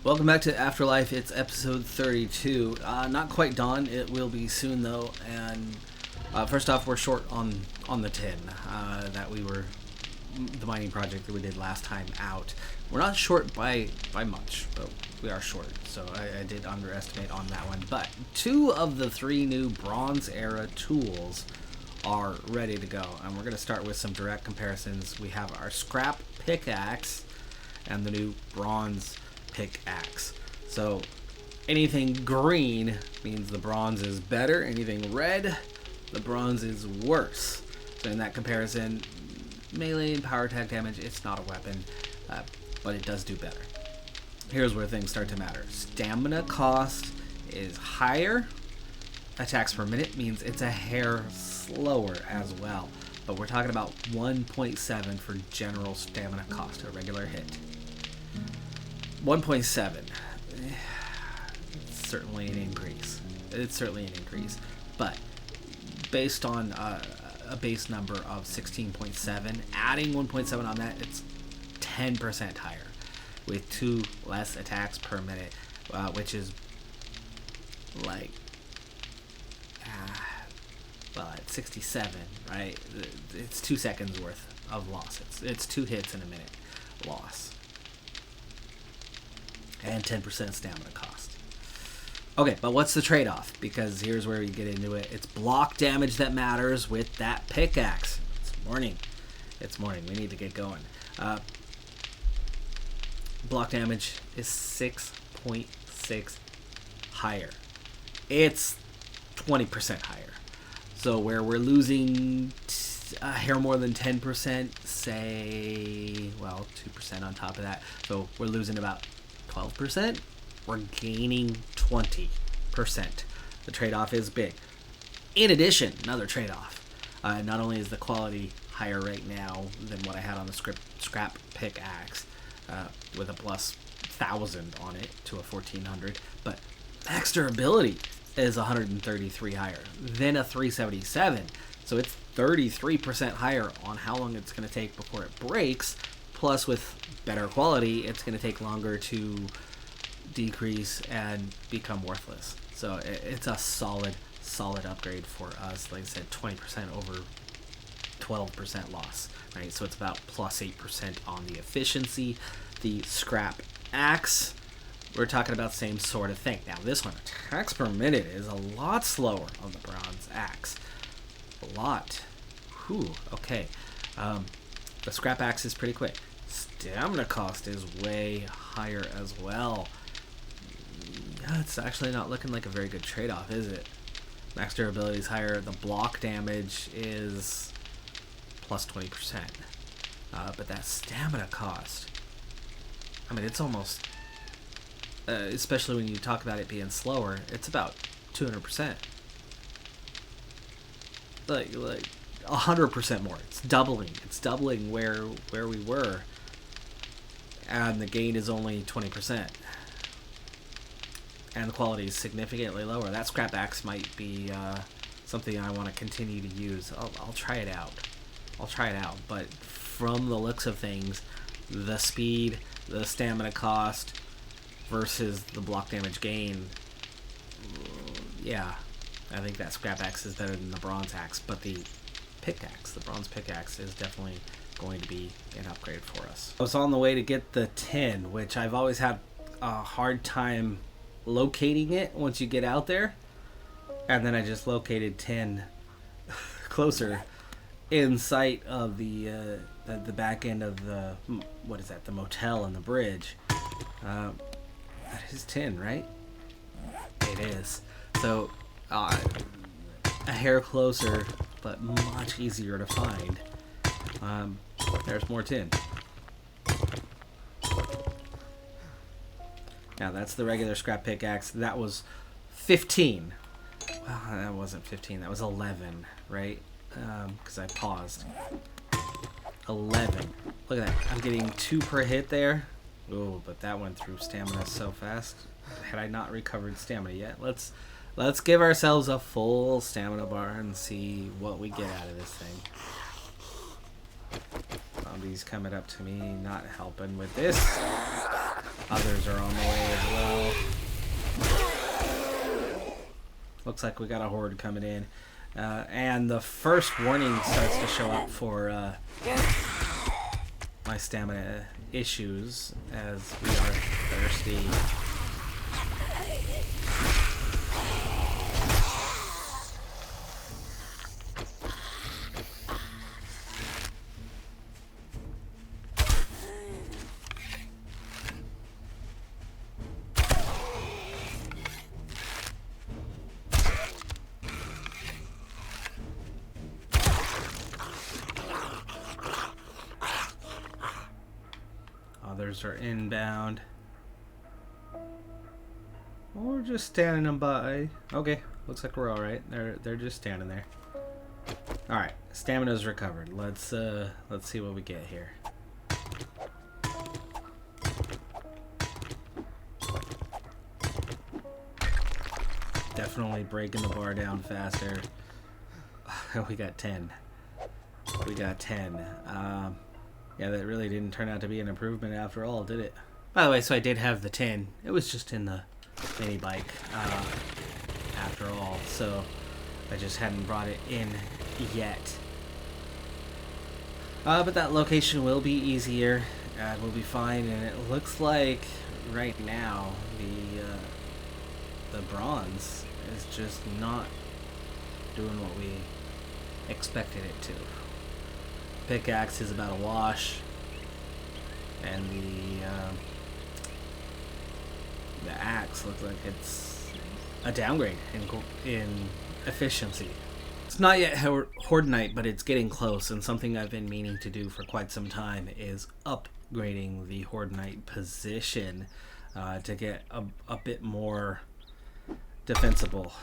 Welcome back to Afterlife. It's episode 32. Not quite done. It will be soon though. And first off, we're short on the tin that we were the mining project that we did last time out. We're not short by much, but we are short. So I did underestimate on that one. But 2 of the 3 new Bronze Era tools are ready to go, and we're going to start with some direct comparisons. We have our scrap pickaxe and the new bronze pickaxe. So anything green means the bronze is better, anything red, the bronze is worse. So in that comparison, melee and power attack damage, it's not a weapon, but it does do better. Here's where things start to matter. Stamina cost is higher. Attacks per minute means it's a hair slower as well. But we're talking about 1.7 for general stamina cost, a regular hit. 1.7. It's certainly an increase. But based on a base number of 16.7, adding 1.7 on that, it's 10% higher with 2 less attacks per minute, which is like at 67, right? It's 2 seconds worth of loss. It's 2 hits in a minute loss. And 10% stamina cost. Okay, but what's the trade-off? Because here's where we get into it. It's block damage that matters with that pickaxe. It's morning. We need to get going. Block damage is 6.6 higher. It's 20% higher. So where we're losing a hair more than 10%, say, 2% on top of that. So we're losing about 12%. We're gaining 20%. The trade-off is big. In addition, another trade-off. Not only is the quality higher right now than what I had on the scrap pickaxe, with a plus 1,000 on it to a 1,400, but max durability is 133 higher than a 377. So it's 33% higher on how long it's going to take before it breaks. Plus, with better quality, it's going to take longer to decrease and become worthless. So it's a solid upgrade for us. Like I said, 20% over 12% loss, right? So it's about plus 8% on the efficiency. The scrap axe, we're talking about the same sort of thing. Now, this one, attacks per minute, is a lot slower on the bronze axe. A lot. Whew, okay. The scrap axe is pretty quick. Stamina cost is way higher as well. Yeah, it's actually not looking like a very good trade-off, is it? Max durability is higher. The block damage is plus 20%. But that stamina cost, I mean, it's almost, especially when you talk about it being slower, it's about 200%. Like 100% more. It's doubling where we were, and the gain is only 20%, and the quality is significantly lower. That scrap axe might be something I want to continue to use. I'll try it out. But from the looks of things, the speed, the stamina cost versus the block damage gain, yeah, I think that scrap axe is better than the bronze axe. But the bronze pickaxe is definitely going to be an upgrade for us. I was on the way to get the tin, which I've always had a hard time locating it once you get out there, and then I just located tin closer in sight of the back end of the, what is that, the motel and the bridge. That is tin, right? It is. So a hair closer, but much easier to find. There's more tin. Now that's the regular scrap pickaxe. That was 15. Well, that wasn't 15. That was 11, right? Because I paused. 11. Look at that. I'm getting 2 per hit there. Oh, but that went through stamina so fast. Had I not recovered stamina yet? Let's give ourselves a full stamina bar and see what we get out of this thing. Zombies coming up to me, not helping with this. Others are on the way as well. Looks like we got a horde coming in. And the first warning starts to show up for my stamina issues as we are thirsty. Others are inbound. We're just standing them by. Okay, looks like we're all right. They're just standing there. All right, stamina's recovered. Let's see what we get here. Definitely breaking the bar down faster. We got 10. We got 10. Yeah, that really didn't turn out to be an improvement after all, did it? By the way, so I did have the 10. It was just in the mini bike after all, so I just hadn't brought it in yet. But that location will be easier. We'll be fine, and it looks like right now the bronze is just not doing what we expected it to. Pickaxe is about a wash, and the axe looks like it's a downgrade in efficiency. It's not yet Horde Night, but it's getting close, and something I've been meaning to do for quite some time is upgrading the Horde Night position to get a bit more defensible,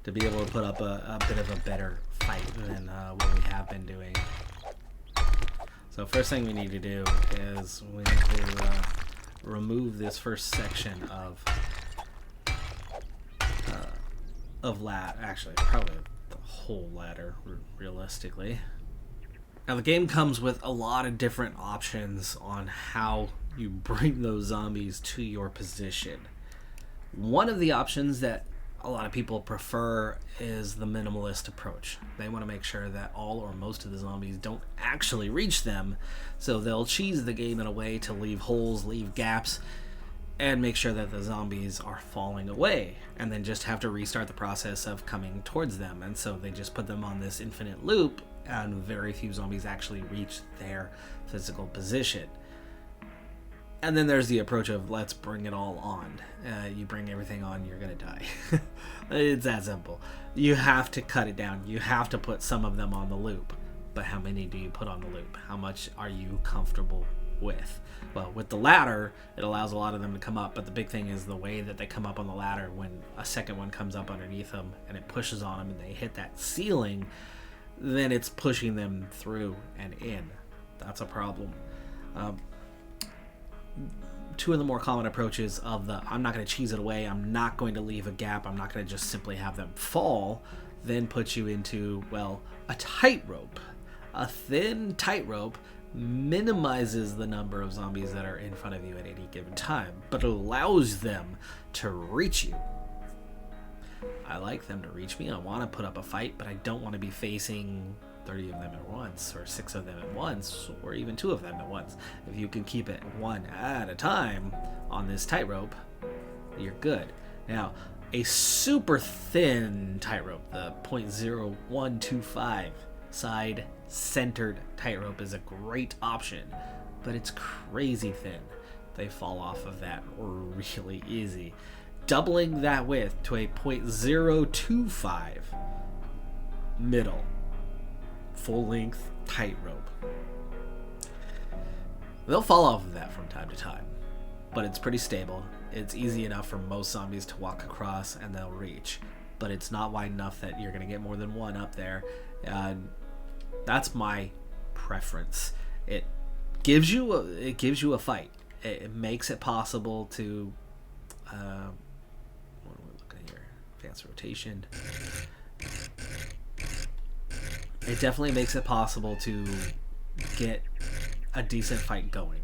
to be able to put up a bit of a better fight than what we have been doing. So first thing we need to do is we need to remove this first section of ladder. Actually, probably the whole ladder, realistically. Now the game comes with a lot of different options on how you bring those zombies to your position. One of the options that a lot of people prefer is the minimalist approach. They want to make sure that all or most of the zombies don't actually reach them, so they'll cheese the game in a way to leave holes, leave gaps, and make sure that the zombies are falling away, and then just have to restart the process of coming towards them. And so they just put them on this infinite loop, and very few zombies actually reach their physical position. And then there's the approach of let's bring it all on. You bring everything on, you're gonna die. It's that simple. You have to cut it down. You have to put some of them on the loop. But how many do you put on the loop? How much are you comfortable with? Well, with the ladder, it allows a lot of them to come up, but the big thing is the way that they come up on the ladder. When a second one comes up underneath them and it pushes on them and they hit that ceiling, then it's pushing them through and in. That's a problem. Two of the more common approaches of the I'm not going to cheese it away, I'm not going to leave a gap, I'm not going to just simply have them fall, then put you into, well, a tightrope. A thin tightrope minimizes the number of zombies that are in front of you at any given time, but it allows them to reach you. I like them to reach me. I want to put up a fight, but I don't want to be facing 30 of them at once, or 6 of them at once, or even 2 of them at once. If you can keep it 1 at a time on this tightrope, you're good. Now, a super thin tightrope, the 0.0125 side centered tightrope, is a great option, but it's crazy thin. They fall off of that really easy. Doubling that width to a 0.025 middle full length tightrope, they'll fall off of that from time to time, but it's pretty stable. It's easy enough for most zombies to walk across and they'll reach, but it's not wide enough that you're going to get more than one up there. That's my preference. It gives you a fight. It makes it possible to what are we looking at here? Advanced rotation. It definitely makes it possible to get a decent fight going.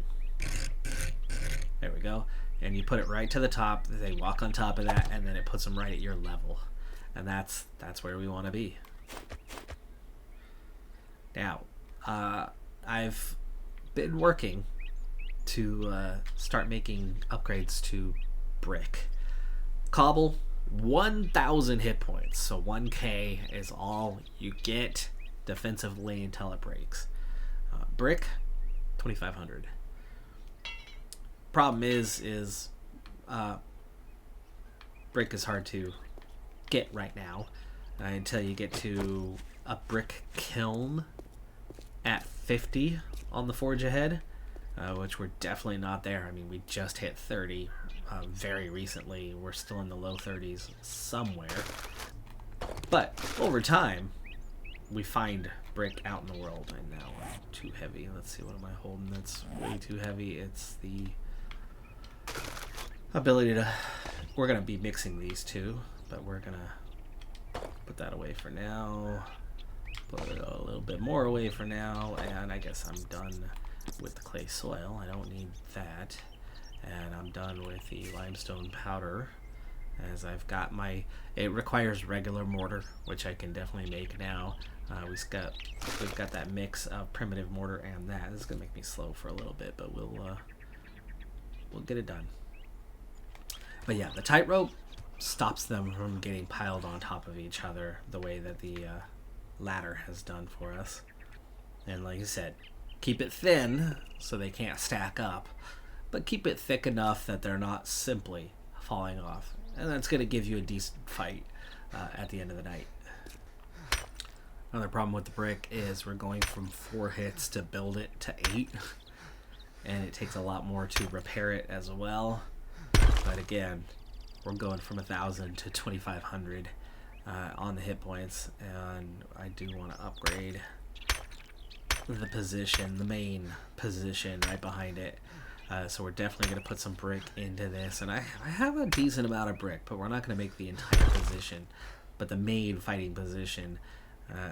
There we go. And you put it right to the top. They walk on top of that, and then it puts them right at your level. And that's where we want to be. Now, I've been working to start making upgrades to brick. Cobble, 1,000 hit points. So 1k is all you get defensively until it breaks. Brick, 2,500. Problem is brick is hard to get right now until you get to a brick kiln at 50 on the Forge Ahead, which we're definitely not there. I mean, we just hit 30 very recently. We're still in the low 30s somewhere. But over time, we find brick out in the world. And now I'm too heavy. Let's see, what am I holding that's way too heavy? It's the ability to... We're going to be mixing these two, but we're going to put that away for now. Put it a little bit more away for now, and I guess I'm done with the clay soil. I don't need that. And I'm done with the limestone powder, as I've got my... It requires regular mortar, which I can definitely make now. We've got that mix of primitive mortar and that. This is gonna make me slow for a little bit, but we'll get it done. But yeah, the tightrope stops them from getting piled on top of each other the way that the ladder has done for us. And like I said, keep it thin so they can't stack up, but keep it thick enough that they're not simply falling off. And that's going to give you a decent fight at the end of the night. Another problem with the brick is we're going from 4 hits to build it to 8. And it takes a lot more to repair it as well. But again, we're going from 1,000 to 2,500 on the hit points. And I do want to upgrade the position, the main position right behind it. So we're definitely going to put some brick into this. And I have a decent amount of brick, but we're not going to make the entire position. But the main fighting position,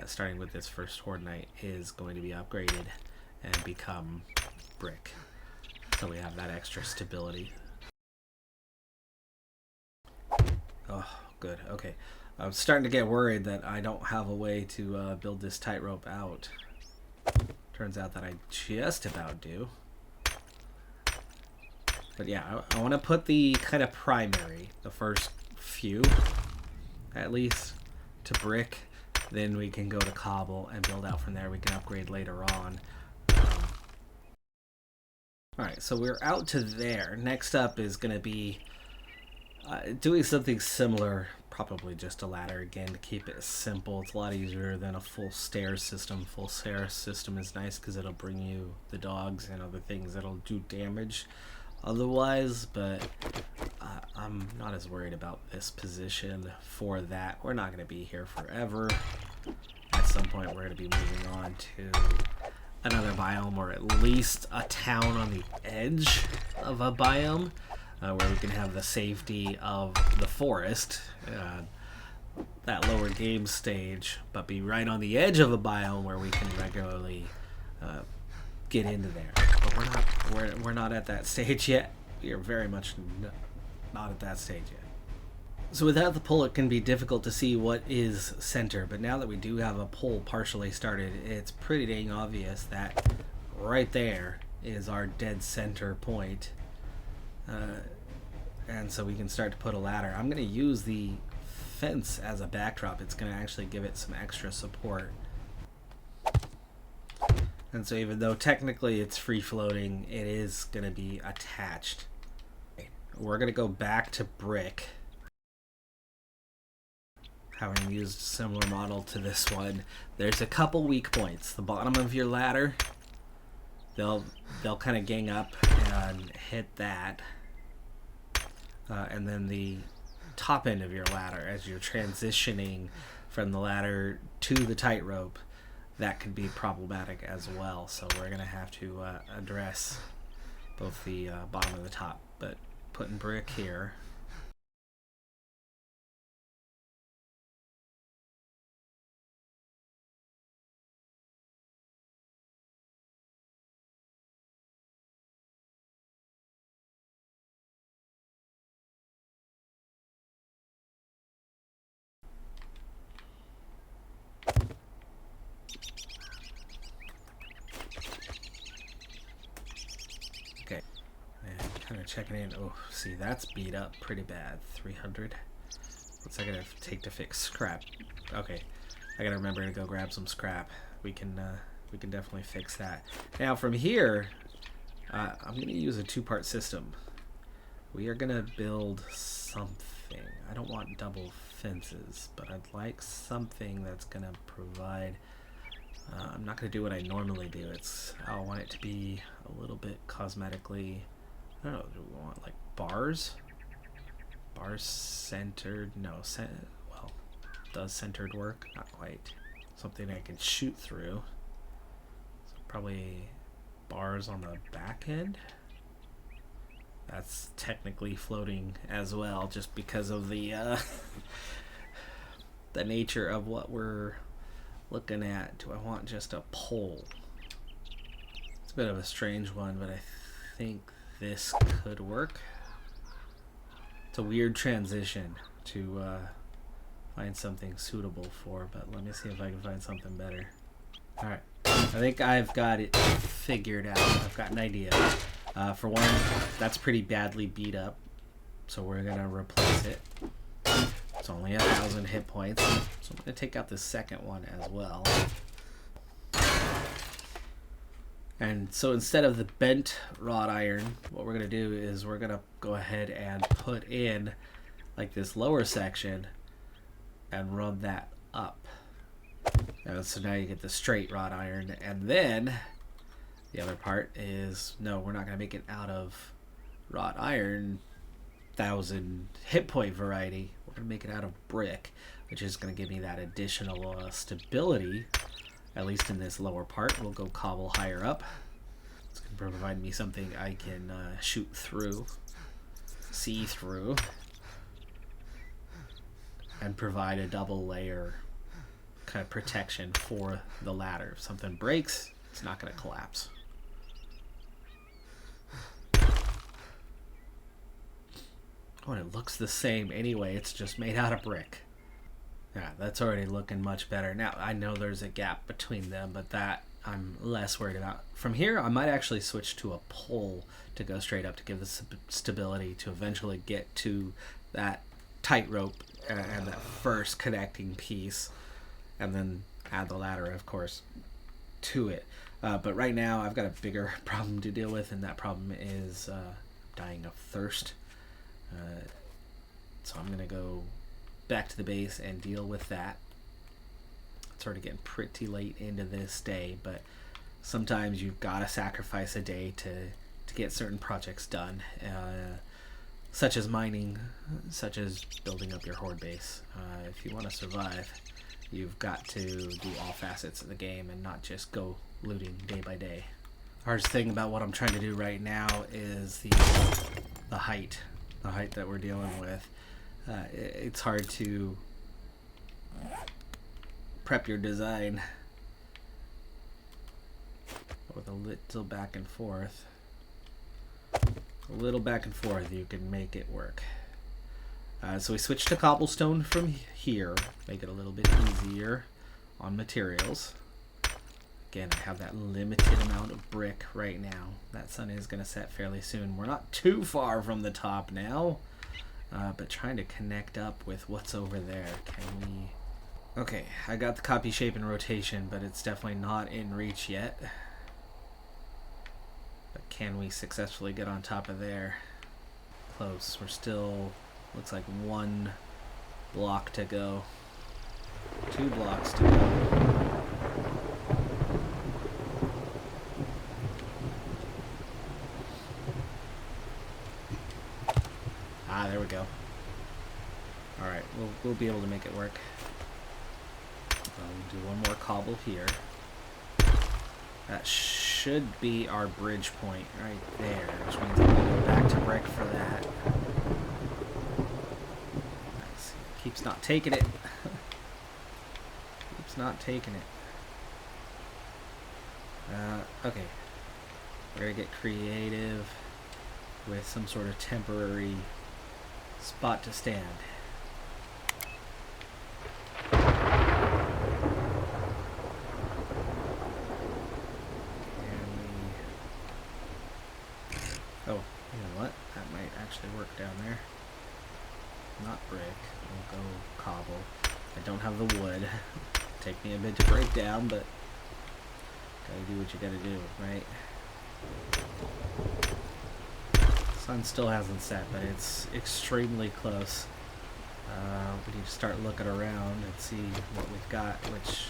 starting with this first Horde Night, is going to be upgraded and become brick. So we have that extra stability. Oh, good. Okay. I'm starting to get worried that I don't have a way to build this tightrope out. Turns out that I just about do. But yeah, I want to put the kind of primary, the first few, at least, to brick. Then we can go to cobble and build out from there. We can upgrade later on. Alright, so we're out to there. Next up is going to be doing something similar, probably just a ladder again to keep it simple. It's a lot easier than a full stairs system. Full stairs system is nice because it'll bring you the dogs and other things that'll do damage otherwise, but I'm not as worried about this position for that. We're not going to be here forever. At some point we're going to be moving on to another biome, or at least a town on the edge of a biome, where we can have the safety of the forest, that lower game stage, but be right on the edge of a biome where we can regularly get into there. But we're not at that stage yet. We are very much not at that stage yet. So without the pull, it can be difficult to see what is center, but now that we do have a pull partially started, it's pretty dang obvious that right there is our dead center point. And so we can start to put a ladder. I'm going to use the fence as a backdrop. It's going to actually give it some extra support. And so even though technically it's free floating, it is going to be attached. We're going to go back to brick, having used a similar model to this one. There's a couple weak points. The bottom of your ladder, they'll kind of gang up and hit that. And then the top end of your ladder, as you're transitioning from the ladder to the tightrope, that could be problematic as well. So we're going to have to address both the bottom and the top. But putting brick here, checking in. Oh, see, that's beat up pretty bad. 300. What's that gonna take to fix scrap? Okay, I gotta remember to go grab some scrap. We can definitely fix that. Now from here, I'm gonna use a two-part system. We are gonna build something. I don't want double fences, but I'd like something that's gonna provide. I'm not gonna do what I normally do. I want it to be a little bit cosmetically. I don't know. Do we want like bars? Bars centered? No. Well, does centered work? Not quite. Something I can shoot through. So probably bars on the back end. That's technically floating as well, just because of the the nature of what we're looking at. Do I want just a pole? It's a bit of a strange one, but I think this could work. It's a weird transition to find something suitable for, but let me see if I can find something better. Alright, I think I've got it figured out. I've got an idea. For one, that's pretty badly beat up, so we're gonna replace it. It's only 1,000 hit points, so I'm gonna take out the second one as well. And so instead of the bent wrought iron, what we're gonna do is we're gonna go ahead and put in like this lower section and run that up. And so now you get the straight wrought iron, and then the other part is, no, we're not gonna make it out of wrought iron 1,000 hit point variety. We're gonna make it out of brick, which is gonna give me that additional stability, at least in this lower part. We'll go cobble higher up. It's gonna provide me something I can shoot through, see through, and provide a double layer kind of protection for the ladder. If something breaks, it's not gonna collapse. Oh, and it looks the same anyway. It's just made out of brick. Yeah, that's already looking much better. Now, I know there's a gap between them, but that I'm less worried about. From here, I might actually switch to a pole to go straight up to give the stability to eventually get to that tightrope and that first connecting piece, and then add the ladder, of course, to it. But right now, I've got a bigger problem to deal with, and that problem is dying of thirst. So I'm gonna go back to the base and deal with that. It's already getting pretty late into this day, but sometimes you've got to sacrifice a day to get certain projects done, such as mining, such as building up your horde base. If you want to survive, you've got to do all facets of the game and not just go looting day by day. Hardest thing about what I'm trying to do right now is the height that we're dealing with. It's hard to prep your design with a little back and forth. A little back and forth, you can make it work. So we switched to cobblestone from here, make it a little bit easier on materials. Again, I have that limited amount of brick right now. That sun is going to set fairly soon. We're not too far from the top now, but trying to connect up with what's over there. Can we... Okay, I got the copy shape and rotation, but it's definitely not in reach yet. But can we successfully get on top of there? Close. We're still... Looks like 1 block to go. 2 blocks to go. Ah, there we go. Alright, we'll be able to make it work. We'll do 1 more cobble here. That should be our bridge point right there, which means I'm going to go back to brick for that. Nice. Keeps not taking it. Keeps not taking it. Okay. We're going to get creative with some sort of temporary spot to stand. Oh, you know what? That actually work down there. Not brick. We'll go cobble. I don't have the wood. Take me a bit to break down, but gotta do what you gotta do, right? Sun still hasn't set, but it's extremely close. We need to start looking around and see what we've got, which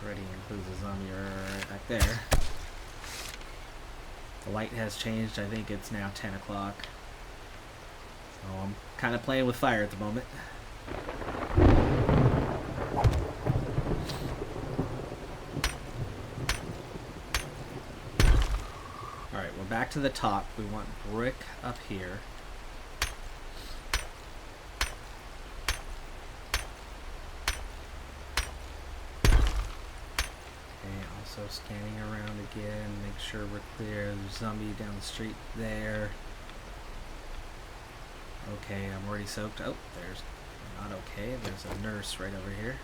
already includes a zombie right back there. The light has changed. I think it's now 10 o'clock. So I'm kind of playing with fire at the moment. Alright, we're back to the top. We want brick up here. So scanning around again, make sure we're clear. There's a zombie down the street there. Okay, I'm already soaked. Oh, there's not okay. There's a nurse right over here.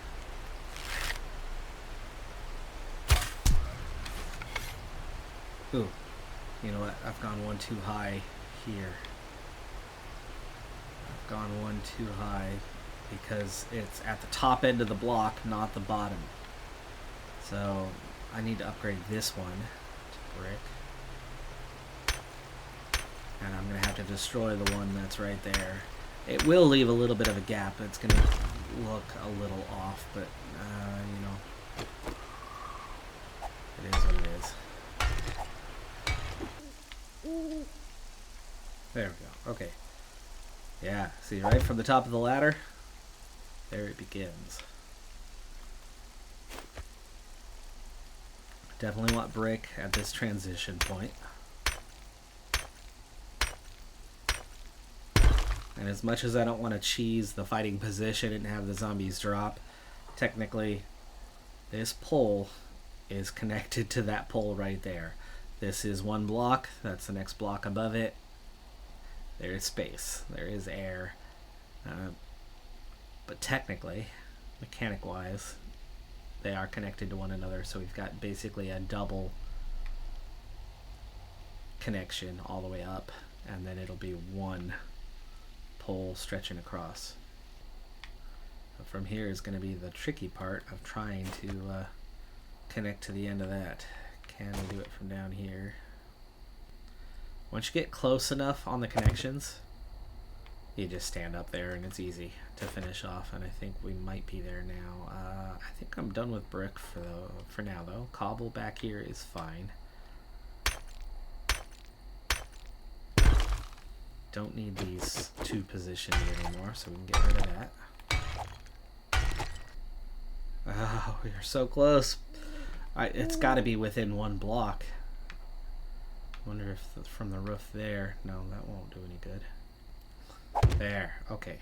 Ooh, you know what? I've gone one too high here. I've gone one too high because it's at the top end of the block, not the bottom. So I need to upgrade this one to brick. And I'm going to have to destroy the one that's right there. It will leave a little bit of a gap. It's going to look a little off, but, you know, it is what it is. There we go. Okay. Yeah, see, right from the top of the ladder, there it begins. Definitely want brick at this transition point. And as much as I don't want to cheese the fighting position and have the zombies drop, technically this pole is connected to that pole right there. This is one block, that's the next block above it. There is space, there is air. But technically, mechanic-wise, they are connected to one another, so we've got basically a double connection all the way up, and then it'll be one pole stretching across. But from here is going to be the tricky part of trying to connect to the end of that. Can we do it from down here? Once you get close enough on the connections, you just stand up there and it's easy to finish off, and I think we might be there now. I think I'm done with brick for now though. Cobble back here is fine. Don't need these two positions anymore, so we can get rid of that. Oh, you're so close. It's got to be within one block. Wonder if from the roof there. No, that won't do any good. There, okay.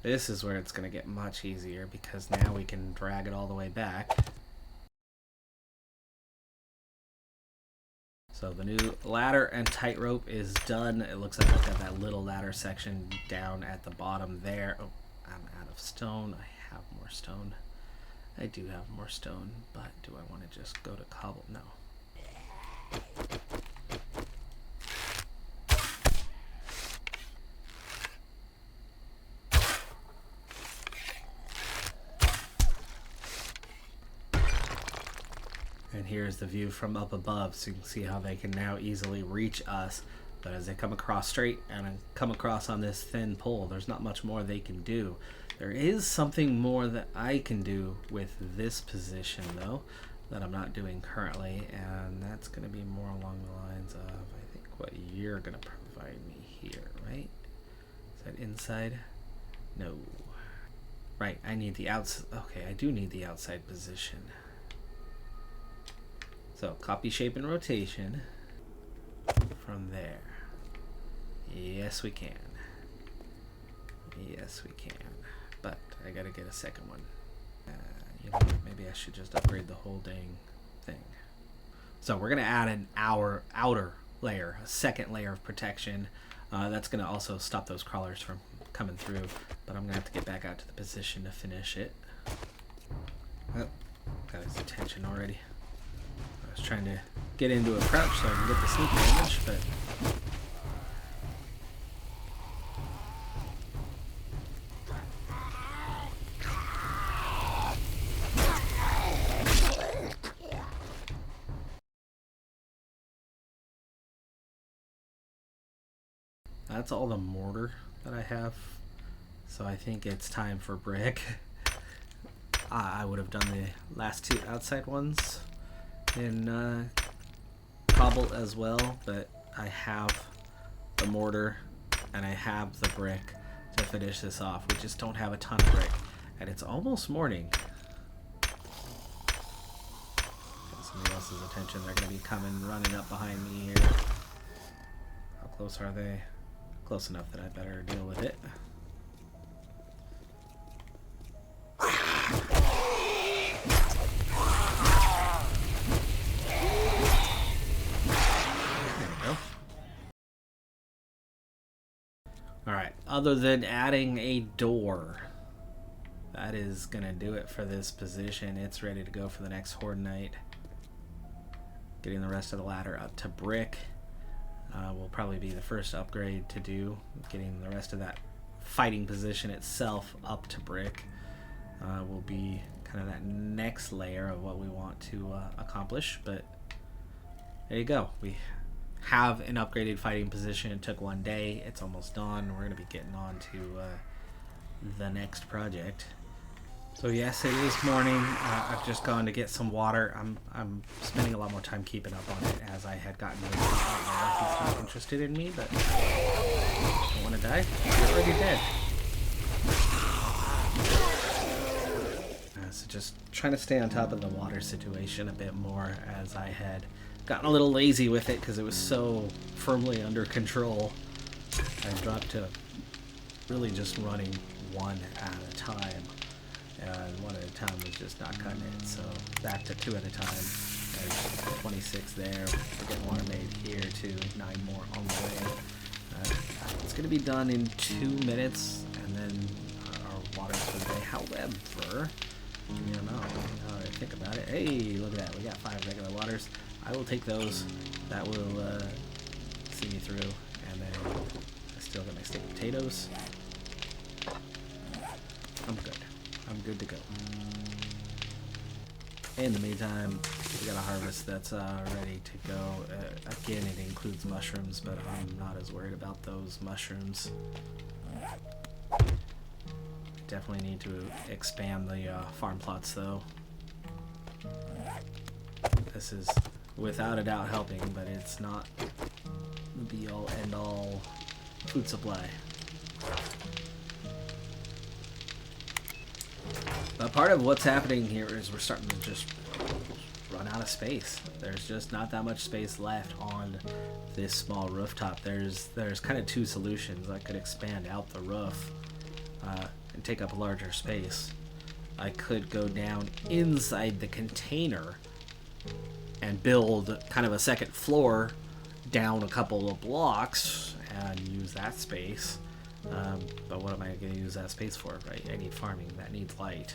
This is where it's going to get much easier because now we can drag it all the way back. So the new ladder and tightrope is done. It looks like I've got that little ladder section down at the bottom there. Oh, I'm out of stone. I have more stone. I do have more stone, but do I want to just go to cobble? No. And here's the view from up above, so you can see how they can now easily reach us. But as they come across straight and come across on this thin pole, there's not much more they can do. There is something more that I can do with this position, though, that I'm not doing currently, and that's going to be more along the lines of, I think, what you're going to provide me here, right? Is that inside? No. Right, I need the outside. Okay, I do need the outside position. So, copy shape and rotation from there. Yes, we can. Yes, we can. But I gotta get a second one. You know, maybe I should just upgrade the whole dang thing. So we're gonna add an outer layer, a second layer of protection. That's gonna also stop those crawlers from coming through. But I'm gonna have to get back out to the position to finish it. Oh, got his attention already. I was trying to get into a crouch so I can get the sneak damage, but That's all the mortar that I have. So I think it's time for brick. I would have done the last two outside ones in cobble as well, but I have the mortar and I have the brick to finish this off. We just don't have a ton of brick, and it's almost morning. Get somebody else's attention. They're going to be coming, running up behind me here. How close are they? Close enough that I better deal with it. Alright, other than adding a door, that is going to do it for this position. It's ready to go for the next Horde night. Getting the rest of the ladder up to brick will probably be the first upgrade to do. Getting the rest of that fighting position itself up to brick will be kind of that next layer of what we want to accomplish. But there you go. We have an upgraded fighting position. It took one day. It's almost done. We're going to be getting on to the next project. So yes, it is morning. I've just gone to get some water. I'm spending a lot more time keeping up on it as I had gotten rid of it. He's not interested in me, but I don't want to die. You're already dead. So just trying to stay on top of the water situation a bit more, as I had gotten a little lazy with it because it was so firmly under control. I dropped to really just running one at a time, and one at a time was just not cutting it, so back to two at a time. There's 26 there. We're getting water made here too, 9 more on the way. It's going to be done in 2 minutes, and then our water for the day. However, you know, now that I think about it, hey, look at that, we got 5 regular waters. I will take those. That will see me through. And then I still got my steak potatoes. I'm good. I'm good to go. In the meantime, we got a harvest that's ready to go. Again, it includes mushrooms, but I'm not as worried about those mushrooms. Definitely need to expand the farm plots, though. This is without a doubt helping, but it's not the be-all end-all food supply. But part of what's happening here is we're starting to just run out of space. There's just not that much space left on this small rooftop. There's kind of two solutions. I could expand out the roof and take up a larger space. I could go down inside the container and build kind of a second floor down a couple of blocks and use that space. But what am I going to use that space for, right? I need farming. That needs light.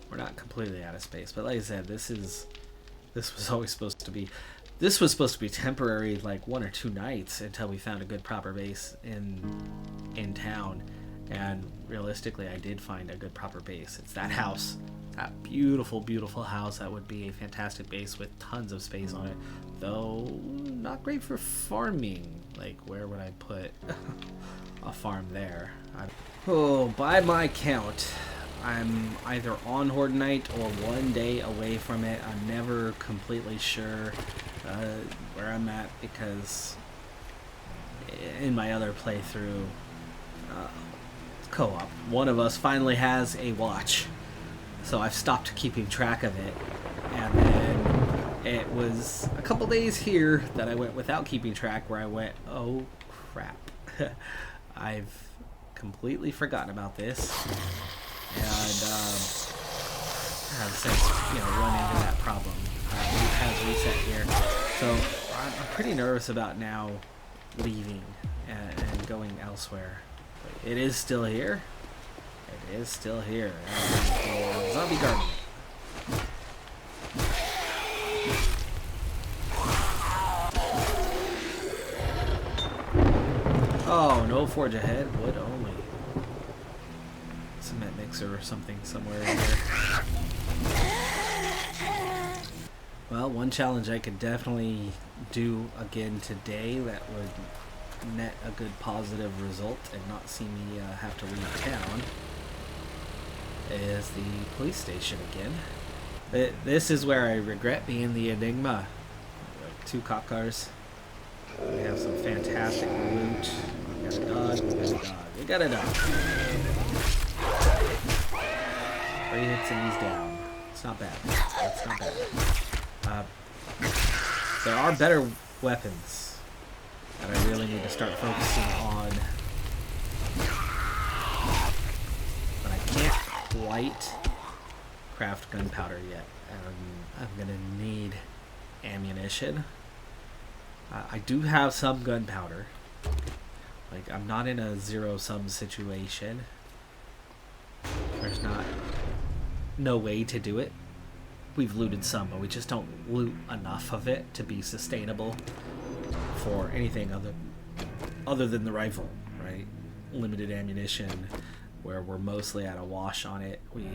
We're not completely out of space, but like I said, this was always supposed to be... This was supposed to be temporary, like 1 or 2 nights until we found a good proper base in town. And realistically, I did find a good proper base. It's that house. That beautiful, beautiful house. That would be a fantastic base with tons of space on it. Though, not great for farming. Like, where would I put a farm there? Oh, by my count, I'm either on Horde Night or 1 day away from it. I'm never completely sure where I'm at, because in my other playthrough, co-op, one of us finally has a watch. So I've stopped keeping track of it, and then it was a couple days here that I went without keeping track, where I went, oh crap, I've completely forgotten about this, and have since run into that problem. It has reset here, so I'm pretty nervous about now leaving and going elsewhere. But it is still here. It is still here. Zombie garden. Oh, no forge ahead. Wood only. Cement mixer or something somewhere in here. Well, one challenge I could definitely do again today that would net a good positive result and not see me have to leave town is the police station again. This is where I regret being the Enigma. Like 2 cop cars. We have some fantastic loot. We got a dog, we got a dog, we got a dog. 3 hits and he's down. It's not bad. It's not bad. There are better weapons that I really need to start focusing on. But I can't quite craft gunpowder yet. I'm gonna need ammunition. I do have some gunpowder. Like, I'm not in a zero-sum situation. There's no way to do it. We've looted some, but we just don't loot enough of it to be sustainable for anything other than the rifle, right? Limited ammunition, where we're mostly at a wash on it. We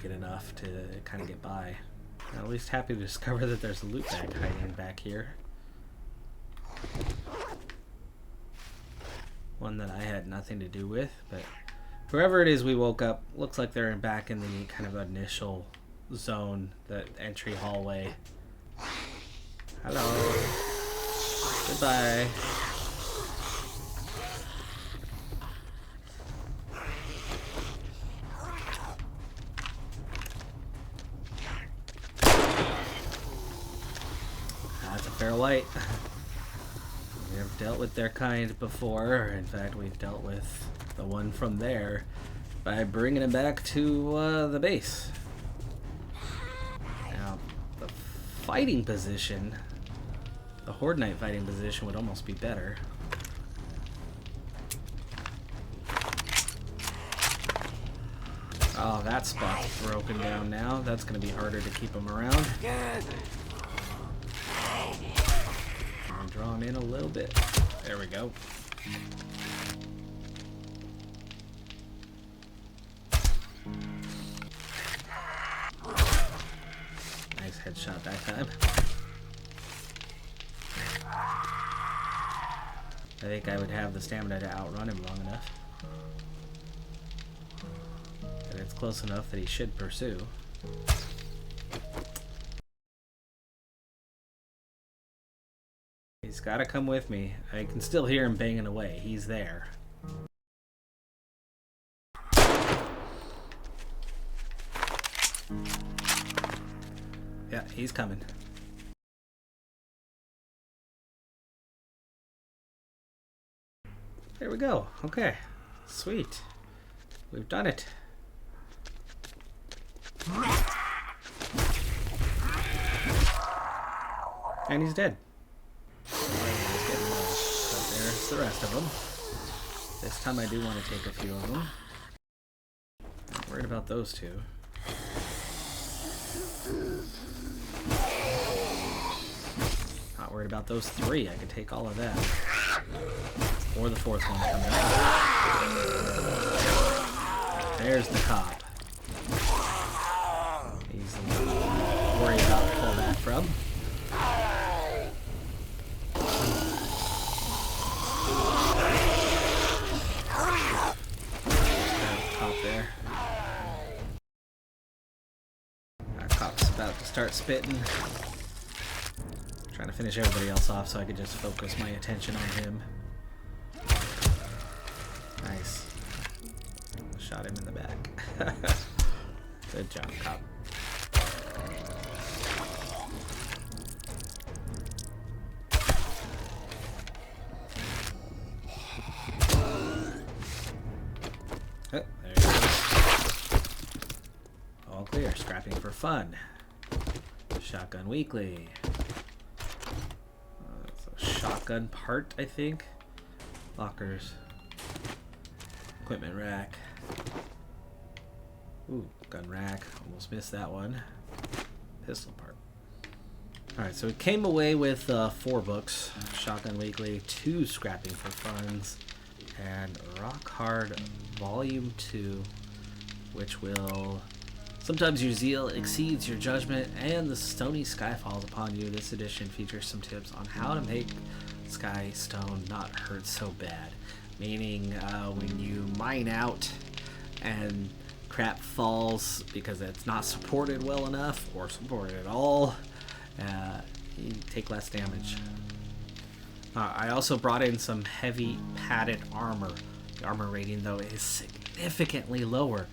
get enough to kind of get by. I'm at least happy to discover that there's a loot bag hiding back here. One that I had nothing to do with, but whoever it is we woke up, looks like they're back in the kind of initial zone, the entry hallway. Hello. Goodbye. That's a fair white. We've dealt with their kind before. In fact, we've dealt with the one from there by bringing him back to the base. Now, the fighting position, the Horde Knight fighting position would almost be better. Oh, that spot's broken down now. That's going to be harder to keep him around. I'm drawn in a little bit. There we go. Nice headshot that time. I think I would have the stamina to outrun him long enough. And it's close enough that he should pursue. He's got to come with me. I can still hear him banging away. He's there. Yeah, he's coming. There we go. Okay. Sweet. We've done it. And he's dead. There's the rest of them. This time I do want to take a few of them. Not worried about those two. Not worried about those 3. I could take all of them. Or the 4th one coming up. There's the cop. He's the one to worry about to pull that from. There. Our cop's about to start spitting. Trying to finish everybody else off so I could just focus my attention on him. Nice. Shot him in the back. Good job, cop. Oh, there you go. All clear. Scrapping for fun. Shotgun weekly. It's a shotgun part, I think. Lockers. Equipment rack. Ooh, gun rack. Almost missed that one. Pistol part. Alright, so we came away with 4 books. Shotgun weekly, 2 scrapping for funds, and Rock Hard Volume 2, which will... Sometimes your zeal exceeds your judgment, and the stony sky falls upon you. This edition features some tips on how to make sky stone not hurt so bad. Meaning when you mine out and crap falls because it's not supported well enough or supported at all, you take less damage. I also brought in some heavy padded armor. The armor rating, though, is significantly lower.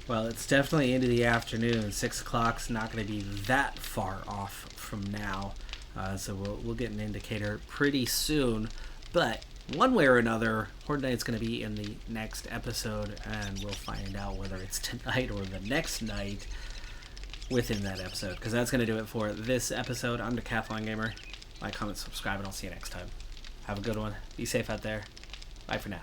Well, it's definitely into the afternoon. 6 o'clock's not going to be that far off from now. So we'll get an indicator pretty soon. But one way or another, Horde Night's going to be in the next episode, and we'll find out whether it's tonight or the next night within that episode. Because that's going to do it for this episode. I'm Decathlon Gamer. Like, comment, subscribe, and I'll see you next time. Have a good one. Be safe out there. Bye for now.